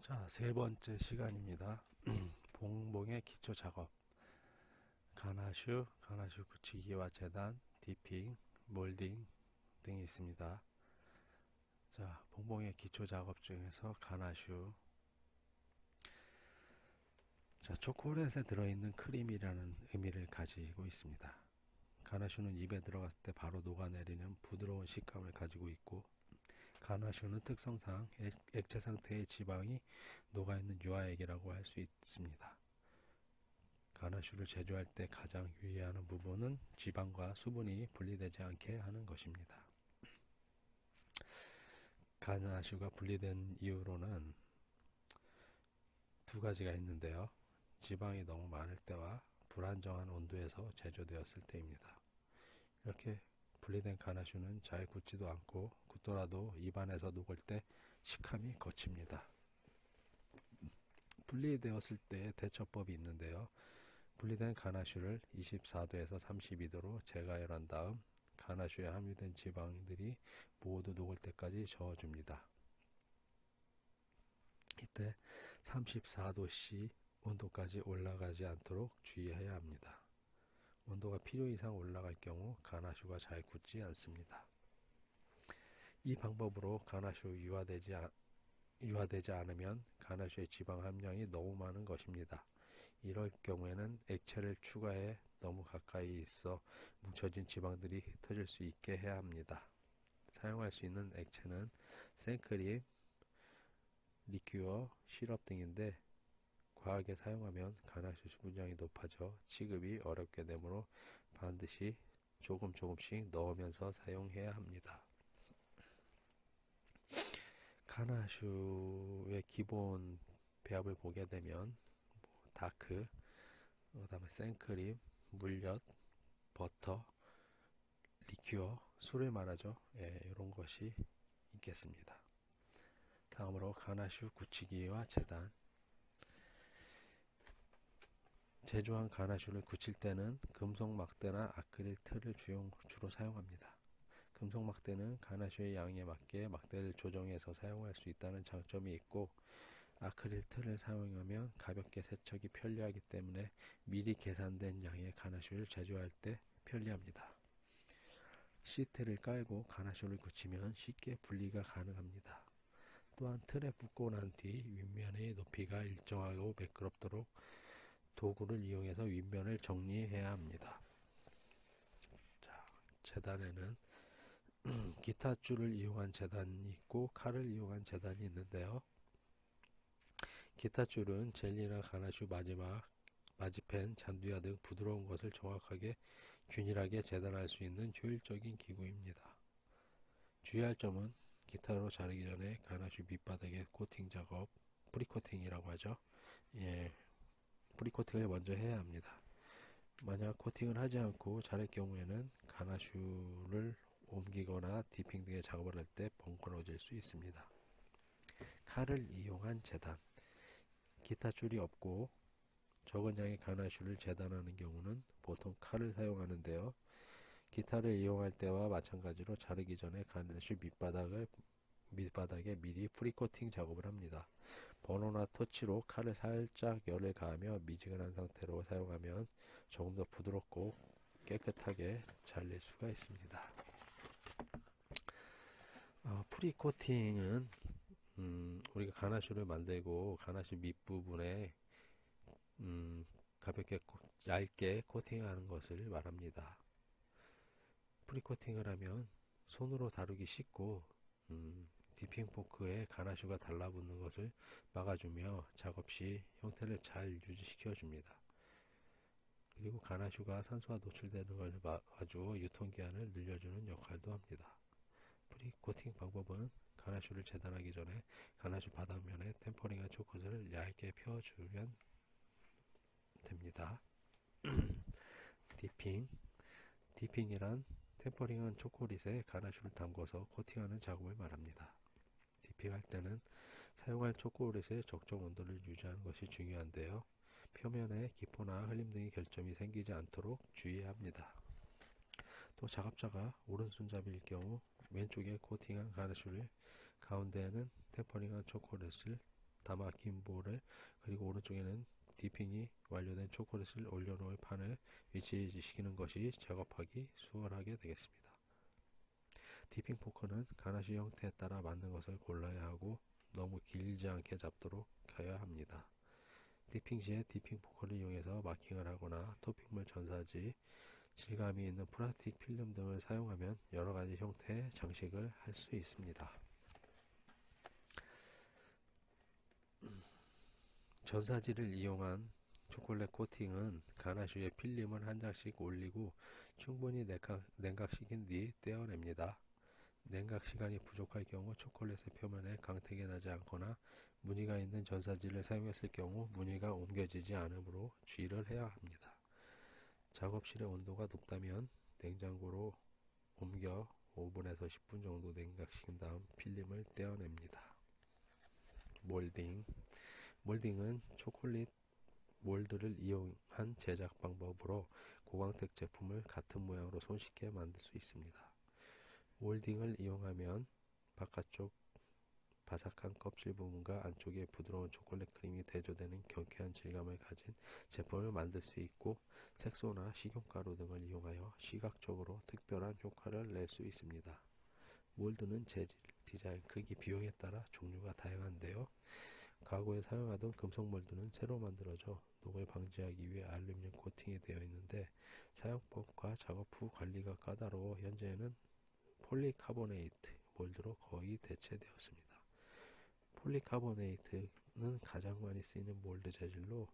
자, 세 번째 시간입니다. 봉봉의 기초 작업. 가나슈 굳히기와 재단, 디핑, 몰딩 등이 있습니다. 자, 봉봉의 기초 작업 중에서 가나슈. 자, 초콜릿에 들어있는 크림이라는 의미를 가지고 있습니다. 가나슈는 입에 들어갔을 때 바로 녹아내리는 부드러운 식감을 가지고 있고, 가나슈는 특성상 액체 상태의 지방이 녹아있는 유화액이라고 할 수 있습니다. 가나슈를 제조할 때 가장 유의하는 부분은 지방과 수분이 분리되지 않게 하는 것입니다. 가나슈가 분리된 이유로는 두 가지가 있는데요. 지방이 너무 많을 때와 불안정한 온도에서 제조되었을 때입니다. 이렇게 분리된 가나슈는 잘 굳지도 않고 굳더라도 입안에서 녹을 때 식감이 거칩니다. 분리되었을 때의 대처법이 있는데요. 분리된 가나슈를 24도에서 32도로 재가열한 다음 가나슈에 함유된 지방들이 모두 녹을 때까지 저어줍니다. 이때 34도씨 온도까지 올라가지 않도록 주의해야 합니다. 온도가 필요 이상 올라갈 경우 가나슈가 잘 굳지 않습니다. 이 방법으로 가나슈 유화되지 않으면 가나슈의 지방 함량이 너무 많은 것입니다. 이럴 경우에는 액체를 추가해 너무 가까이 있어 뭉쳐진 지방들이 흩어질 수 있게 해야 합니다. 사용할 수 있는 액체는 생크림, 리큐어, 시럽 등인데 과하게 사용하면 가나슈 수분량이 높아져 취급이 어렵게 되므로 반드시 조금씩 넣으면서 사용해야 합니다. 가나슈의 기본 배합을 보게 되면 다크, 그 다음에 생크림, 물엿, 버터, 리큐어, 술을 말하죠. 예, 이런 것이 있겠습니다. 다음으로 가나슈 굳히기와 재단. 제조한 가나슈를 굳힐 때는 금속 막대나 아크릴 틀을 주로 사용합니다. 금속 막대는 가나슈의 양에 맞게 막대를 조정해서 사용할 수 있다는 장점이 있고, 아크릴 틀을 사용하면 가볍게 세척이 편리하기 때문에 미리 계산된 양의 가나슈를 제조할 때 편리합니다. 시트를 깔고 가나슈를 굳히면 쉽게 분리가 가능합니다. 또한 틀에 붙고 난 뒤 윗면의 높이가 일정하고 매끄럽도록 도구를 이용해서 윗면을 정리해야 합니다. 자, 재단에는 기타줄을 이용한 재단이 있고 칼을 이용한 재단이 있는데요. 기타줄은 젤리나 가나슈 마지펜, 잔두야 등 부드러운 것을 정확하게 균일하게 재단할 수 있는 효율적인 기구입니다. 주의할 점은 기타로 자르기 전에 가나슈 밑바닥에 코팅 작업, 프리코팅이라고 하죠. 예, 프리코팅을 먼저 해야 합니다. 만약 코팅을 하지 않고 자를 경우에는 가나슈를 옮기거나 디핑 등의 작업을 할 때 번거로워질 수 있습니다. 칼을 이용한 재단. 기타 줄이 없고 적은 양의 가나슈를 재단하는 경우는 보통 칼을 사용하는데요. 기타를 이용할 때와 마찬가지로 자르기 전에 가나슈 밑바닥에 미리 프리코팅 작업을 합니다. 버너나 토치로 칼을 살짝 열을 가하며 미지근한 상태로 사용하면 조금 더 부드럽고 깨끗하게 잘릴 수가 있습니다. 프리코팅은 우리가 가나슈를 만들고 가나슈 밑부분에 가볍게 얇게 코팅하는 것을 말합니다. 프리코팅을 하면 손으로 다루기 쉽고 디핑 포크에 가나슈가 달라붙는 것을 막아주며 작업 시 형태를 잘 유지시켜 줍니다. 그리고 가나슈가 산소가 노출되는 것을 막아주어 유통기한을 늘려주는 역할도 합니다. 프리코팅 방법은 가나슈를 재단하기 전에 가나슈 바닥면에 템퍼링한 초콜릿을 얇게 펴주면 됩니다. 디핑이란 템퍼링한 초콜릿에 가나슈를 담궈서 코팅하는 작업을 말합니다. 디핑할 때는 사용할 초콜릿의 적정 온도를 유지하는 것이 중요한데요. 표면에 기포나 흘림 등의 결점이 생기지 않도록 주의해야 합니다. 또 작업자가 오른손잡이일 경우 왼쪽에 코팅한 가나슈를, 가운데에는 템퍼링한 초콜릿을 다 막힌 볼을, 그리고 오른쪽에는 디핑이 완료된 초콜릿을 올려놓을 판을 위치시키는 것이 작업하기 수월하게 되겠습니다. 디핑 포크는 가나쉬 형태에 따라 맞는 것을 골라야 하고 너무 길지 않게 잡도록 해야 합니다. 디핑 시에 디핑 포크를 이용해서 마킹을 하거나 토핑물 전사지, 질감이 있는 플라스틱 필름 등을 사용하면 여러가지 형태의 장식을 할 수 있습니다. 전사지를 이용한 초콜릿 코팅은 가나쉬에 필름을 한 장씩 올리고 충분히 냉각시킨 뒤 떼어냅니다. 냉각 시간이 부족할 경우 초콜릿의 표면에 강택이 나지 않거나 무늬가 있는 전사지를 사용했을 경우 무늬가 옮겨지지 않으므로 주의를 해야 합니다. 작업실의 온도가 높다면 냉장고로 옮겨 5분에서 10분 정도 냉각시킨 다음 필름을 떼어냅니다. 몰딩은 초콜릿 몰드를 이용한 제작 방법으로 고광택 제품을 같은 모양으로 손쉽게 만들 수 있습니다. 몰딩을 이용하면 바깥쪽 바삭한 껍질 부분과 안쪽에 부드러운 초콜릿 크림이 대조되는 경쾌한 질감을 가진 제품을 만들 수 있고, 색소나 식용가루 등을 이용하여 시각적으로 특별한 효과를 낼 수 있습니다. 몰드는 재질, 디자인, 크기, 비용에 따라 종류가 다양한데요. 과거에 사용하던 금속 몰드는 새로 만들어져 녹을 방지하기 위해 알루미늄 코팅이 되어 있는데 사용법과 작업 후 관리가 까다로워 현재는 폴리카보네이트 몰드로 거의 대체되었습니다. 폴리카보네이트는 가장 많이 쓰이는 몰드 재질로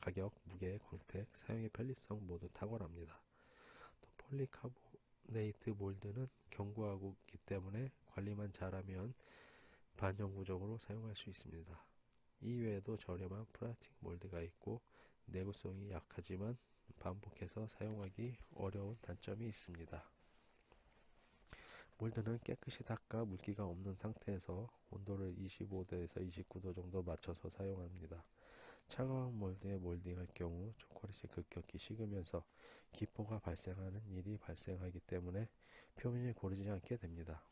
가격, 무게, 광택, 사용의 편리성 모두 탁월합니다. 또 폴리카보네이트 몰드는 견고하기 때문에 관리만 잘하면 반영구적으로 사용할 수 있습니다. 이외에도 저렴한 플라스틱 몰드가 있고 내구성이 약하지만 반복해서 사용하기 어려운 단점이 있습니다. 몰드는 깨끗이 닦아 물기가 없는 상태에서 온도를 25도에서 29도 정도 맞춰서 사용합니다. 차가운 몰드에 몰딩할 경우 초콜릿이 급격히 식으면서 기포가 발생하는 일이 발생하기 때문에 표면이 고르지 않게 됩니다.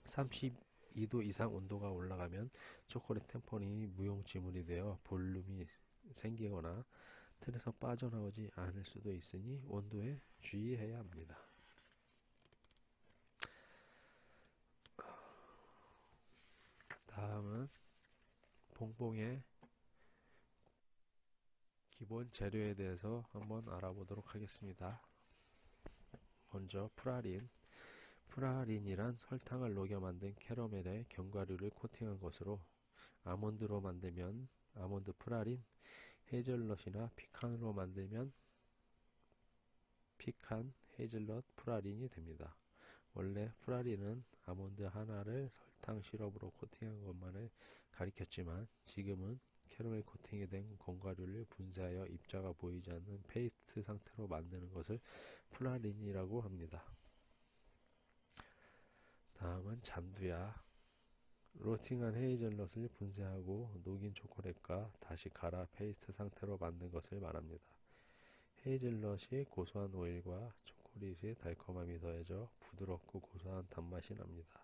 32도 이상 온도가 올라가면 초콜릿 템퍼링이 무용지물이 되어 볼륨이 생기거나 틀에서 빠져나오지 않을 수도 있으니 온도에 주의해야 합니다. 다음은 봉봉의 기본 재료에 대해서 한번 알아보도록 하겠습니다. 먼저 프라린이란 설탕을 녹여 만든 캐러멜에 견과류를 코팅한 것으로 아몬드로 만들면 아몬드 프라린, 헤이즐넛이나 피칸으로 만들면 피칸 헤이즐넛 프라린이 됩니다. 원래 프라린은 아몬드 하나를 설탕 시럽으로 코팅한 것만을 가리켰지만 지금은 캐러멜 코팅이 된 견과류를 분쇄하여 입자가 보이지 않는 페이스트 상태로 만드는 것을 프라린이라고 합니다. 다음은 잔두야. 로스팅한 헤이즐넛을 분쇄하고 녹인 초콜릿과 다시 갈아 페이스트 상태로 만든 것을 말합니다. 헤이즐넛이 고소한 오일과 초콜릿의 달콤함이 더해져 부드럽고 고소한 단맛이 납니다.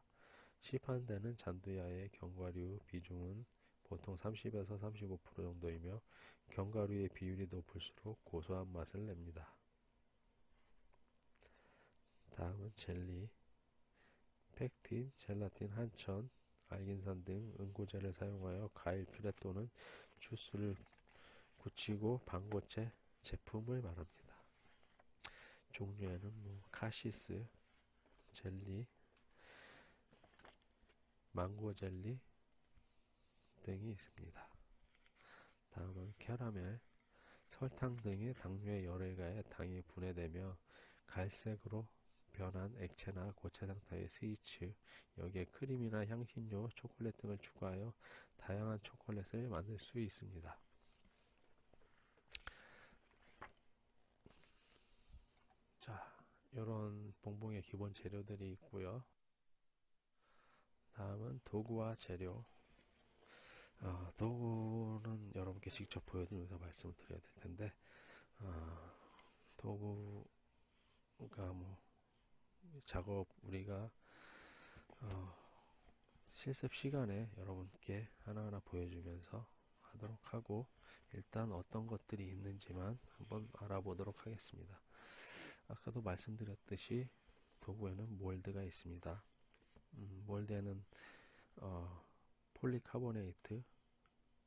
시판되는 잔두야의 견과류 비중은 보통 30에서 35% 정도이며 견과류의 비율이 높을수록 고소한 맛을 냅니다. 다음은 젤리. 팩틴, 젤라틴, 한천, 알긴산 등 응고제를 사용하여 과일 퓨레 또는 주스를 굳히고 방고체 제품을 말합니다. 종류에는 카시스, 젤리, 망고 젤리 등이 있습니다. 다음은 캐러멜. 설탕 등의 당류에 열을 가해 당이 분해되며 갈색으로 변한 액체나 고체 상태의 스위츠, 여기에 크림이나 향신료, 초콜릿 등을 추가하여 다양한 초콜릿을 만들 수 있습니다. 자, 이런 봉봉의 기본 재료들이 있고요. 다음은 도구와 재료. 도구는 여러분께 직접 보여드리면서 말씀을 드려야 될 텐데, 도구가 작업 우리가 실습 시간에 여러분께 하나하나 보여주면서 하도록 하고, 일단 어떤 것들이 있는지만 한번 알아보도록 하겠습니다. 아까도 말씀드렸듯이 도구에는 몰드가 있습니다. 몰드에는 폴리카보네이트,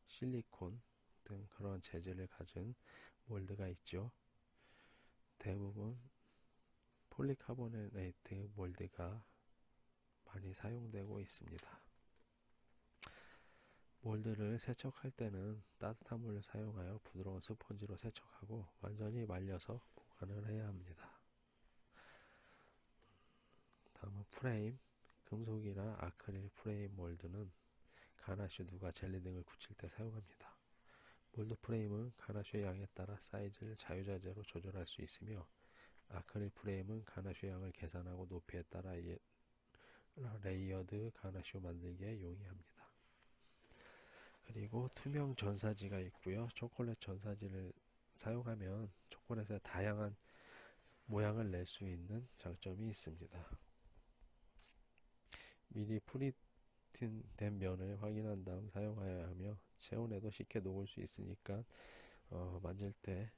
실리콘 등 그런 재질을 가진 몰드가 있죠. 대부분 폴리카보네이트 몰드가 많이 사용되고 있습니다. 몰드를 세척할 때는 따뜻한 물을 사용하여 부드러운 스펀지로 세척하고 완전히 말려서 보관을 해야 합니다. 다음은 프레임, 금속이나 아크릴 프레임 몰드는 가나쉬, 누가, 젤리 등을 굳힐 때 사용합니다. 몰드 프레임은 가나쉬의 양에 따라 사이즈를 자유자재로 조절할 수 있으며, 아크릴 프레임은 가나쉬의 양을 계산하고 높이에 따라 레이어드 가나쉬 만들기에 용이합니다. 그리고 투명 전사지가 있고요. 초콜릿 전사지를 사용하면 초콜릿의 다양한 모양을 낼 수 있는 장점이 있습니다. 미리 프리팅된 면을 확인한 다음 사용하여야 하며, 체온에도 쉽게 녹을 수 있으니까 만질 때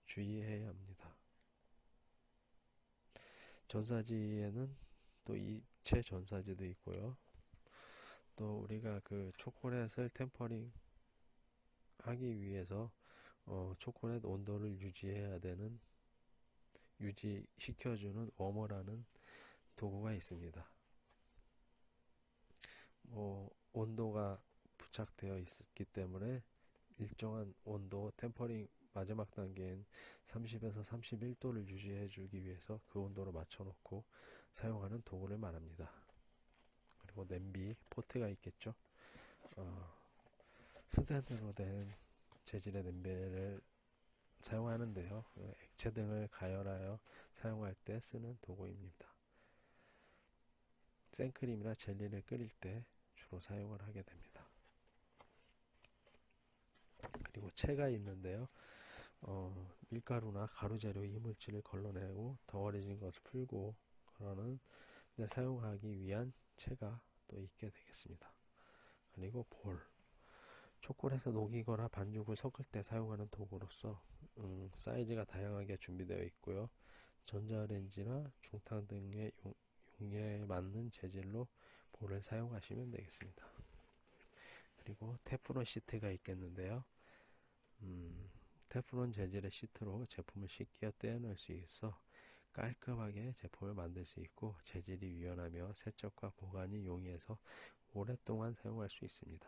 주의해야 합니다. 전사지에는 또 입체 전사지도 있고요. 또 우리가 그 초콜릿을 템퍼링 하기 위해서 초콜릿 온도를 유지해야 되는, 유지시켜주는 워머라는 도구가 있습니다. 온도가 부착되어 있기 때문에 일정한 온도, 템퍼링 마지막 단계인 30에서 31도를 유지해 주기 위해서 그 온도로 맞춰 놓고 사용하는 도구를 말합니다. 그리고 냄비, 포트가 있겠죠. 스텐으로 된 재질의 냄비를 사용하는데요. 액체 등을 가열하여 사용할 때 쓰는 도구입니다. 생크림이나 젤리를 끓일 때 주로 사용을 하게 됩니다. 그리고 채가 있는데요. 밀가루나 가루 재료 이물질을 걸러내고 덩어리진 것을 풀고 그러는 데 사용하기 위한 채가 또 있게 되겠습니다. 그리고 볼, 초콜릿에 녹이거나 반죽을 섞을 때 사용하는 도구로서 사이즈가 다양하게 준비되어 있고요. 전자레인지나 중탕 등의 용량에 맞는 재질로 볼을 사용하시면 되겠습니다. 그리고 테프론 시트가 있겠는데요. 테프론 재질의 시트로 제품을 쉽게 떼어낼 수 있어 깔끔하게 제품을 만들 수 있고, 재질이 유연하며 세척과 보관이 용이해서 오랫동안 사용할 수 있습니다.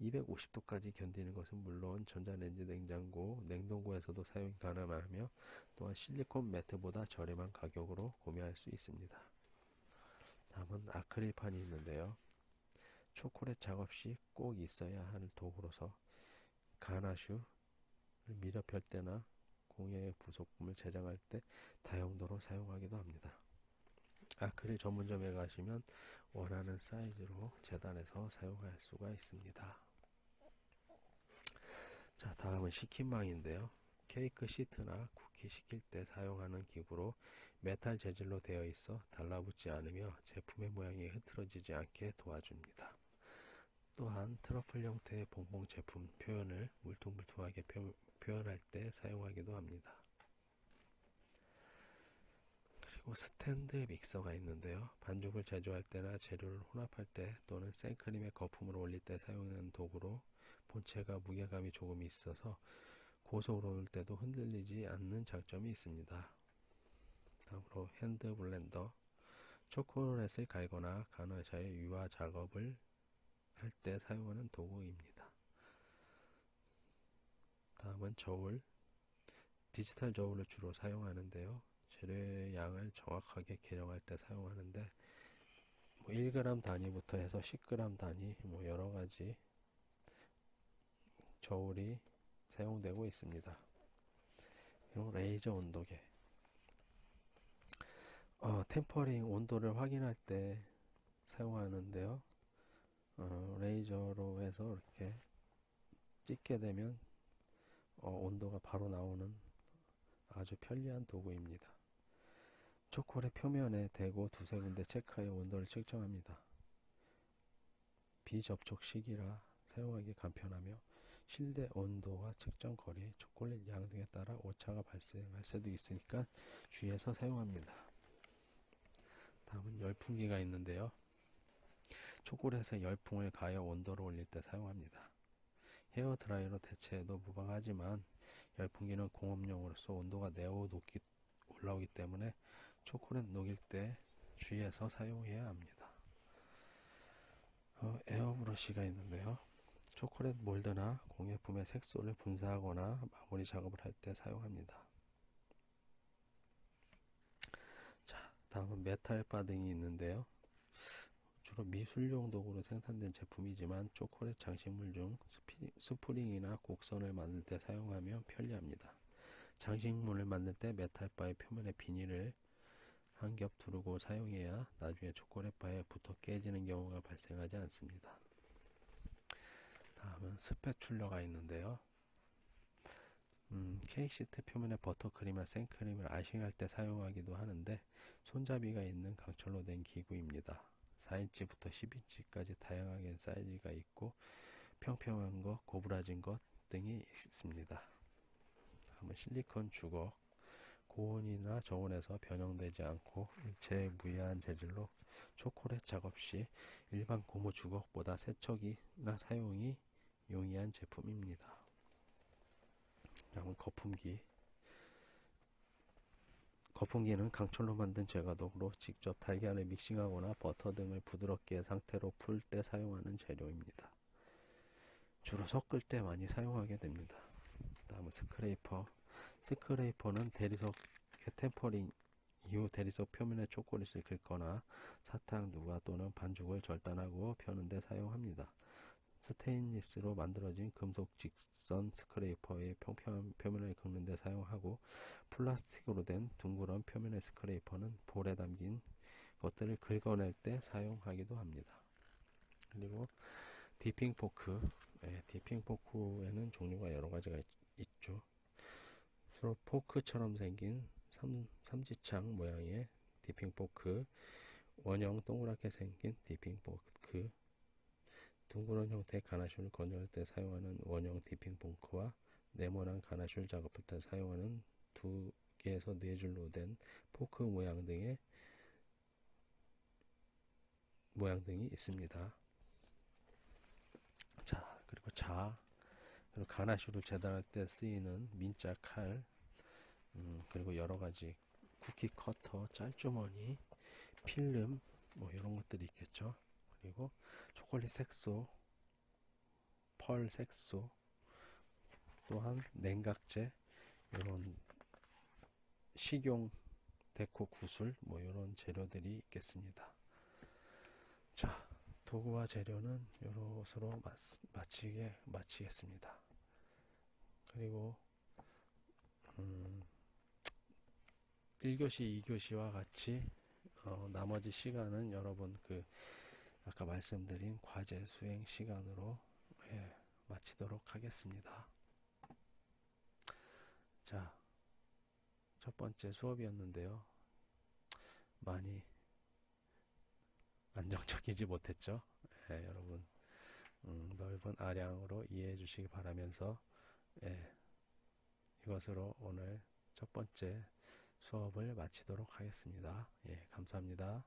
250도까지 견디는 것은 물론 전자레인지, 냉장고, 냉동고에서도 사용이 가능하며, 또한 실리콘 매트보다 저렴한 가격으로 구매할 수 있습니다. 다음은 아크릴판이 있는데요. 초콜릿 작업 시 꼭 있어야 할 도구로서 가나슈를 미려 펼 때나 공예 부속품을 제작할 때 다용도로 사용하기도 합니다. 아크릴 전문점에 가시면 원하는 사이즈로 재단해서 사용할 수가 있습니다. 자, 다음은 식힌망인데요. 케이크 시트나 쿠키 식힐 때 사용하는 기구로 메탈 재질로 되어 있어 달라붙지 않으며 제품의 모양이 흐트러지지 않게 도와줍니다. 또한 트러플 형태의 봉봉 제품 표현을 물퉁물퉁하게 표현할 때 사용하기도 합니다. 그리고 스탠드 믹서가 있는데요. 반죽을 제조할 때나 재료를 혼합할 때 또는 생크림에 거품을 올릴 때 사용하는 도구로 본체가 무게감이 조금 있어서 고속으로 올릴 때도 흔들리지 않는 장점이 있습니다. 다음으로 핸드 블렌더, 초콜릿을 갈거나 간헐적의 유화 작업을 할 때 사용하는 도구입니다. 다음은 저울, 디지털 저울을 주로 사용하는데요. 재료의 양을 정확하게 계량할 때 사용하는데 1g 단위부터 해서 10g 단위 여러가지 저울이 사용되고 있습니다. 그리고 레이저 온도계, 템퍼링 온도를 확인할 때 사용하는데요. 레이저로 해서 이렇게 찍게 되면 온도가 바로 나오는 아주 편리한 도구입니다. 초콜릿 표면에 대고 두세 군데 체크하여 온도를 측정합니다. 비접촉 시기라 사용하기 간편하며 실내 온도와 측정 거리, 초콜릿 양 등에 따라 오차가 발생할 수도 있으니까 주의해서 사용합니다. 다음은 열풍기가 있는데요. 초콜릿에 열풍을 가해 온도를 올릴 때 사용합니다. 헤어 드라이로 대체해도 무방하지만 열풍기는 공업용으로서 온도가 매우 높게 올라오기 때문에 초콜릿 녹일 때 주의해서 사용해야 합니다. 에어브러쉬가 있는데요. 초콜릿 몰드나 공예품의 색소를 분사하거나 마무리 작업을 할 때 사용합니다. 자, 다음은 메탈 바등이 있는데요. 주로 미술용 도구로 생산된 제품이지만 초콜릿 장식물 중 스프링이나 곡선을 만들 때 사용하면 편리합니다. 장식물을 만들 때 메탈바의 표면에 비닐을 한 겹 두르고 사용해야 나중에 초콜릿바에 붙어 깨지는 경우가 발생하지 않습니다. 다음은 스패출러가 있는데요. 케이크 시트 표면에 버터크림이나 생크림을 아이싱할 때 사용하기도 하는데 손잡이가 있는 강철로 된 기구입니다. 4인치부터 10인치까지 다양하게 사이즈가 있고 평평한 것, 고부라진 것 등이 있습니다. 다음은 실리콘 주걱. 고온이나 저온에서 변형되지 않고 일체에 무해한 재질로 초콜릿 작업 시 일반 고무 주걱보다 세척이나 사용이 용이한 제품입니다. 다음은 거품기. 거품기는 강철로 만든 제과도구로 직접 달걀을 믹싱하거나 버터 등을 부드럽게 한 상태로 풀 때 사용하는 재료입니다. 주로 섞을 때 많이 사용하게 됩니다. 다음은 스크레이퍼. 스크레이퍼는 대리석의 템퍼링 이후 대리석 표면에 초콜릿을 긁거나 사탕, 누가 또는 반죽을 절단하고 펴는 데 사용합니다. 스테인리스로 만들어진 금속 직선 스크레이퍼의 평평한 표면을 긁는 데 사용하고 플라스틱으로 된 둥그런 표면의 스크레이퍼는 볼에 담긴 것들을 긁어낼 때 사용하기도 합니다. 그리고 디핑 포크. 디핑 포크에는 종류가 여러 가지가 있죠. 주로 포크처럼 생긴 삼지창 모양의 디핑 포크, 원형 동그랗게 생긴 디핑 포크, 둥그런 형태의 가나슈를 건조할 때 사용하는 원형 디핑 포크와 네모난 가나슈를 작업할 때 사용하는 2개에서 4줄로 된 포크 모양 등이 있습니다. 자, 그리고 그리고 가나슈를 재단할 때 쓰이는 민자 칼, 그리고 여러 가지 쿠키 커터, 짤주머니, 필름, 이런 것들이 있겠죠. 그리고 초콜릿 색소, 펄 색소, 또한 냉각제, 이런 식용 데코 구슬, 이런 재료들이 있겠습니다. 자, 도구와 재료는 이것으로 마치겠습니다. 그리고 1교시, 2교시와 같이 나머지 시간은 여러분 아까 말씀드린 과제 수행 시간으로 마치도록 하겠습니다. 자, 첫 번째 수업이었는데요. 많이 안정적이지 못했죠. 여러분 넓은 아량으로 이해해 주시기 바라면서 이것으로 오늘 첫 번째 수업을 마치도록 하겠습니다. 감사합니다.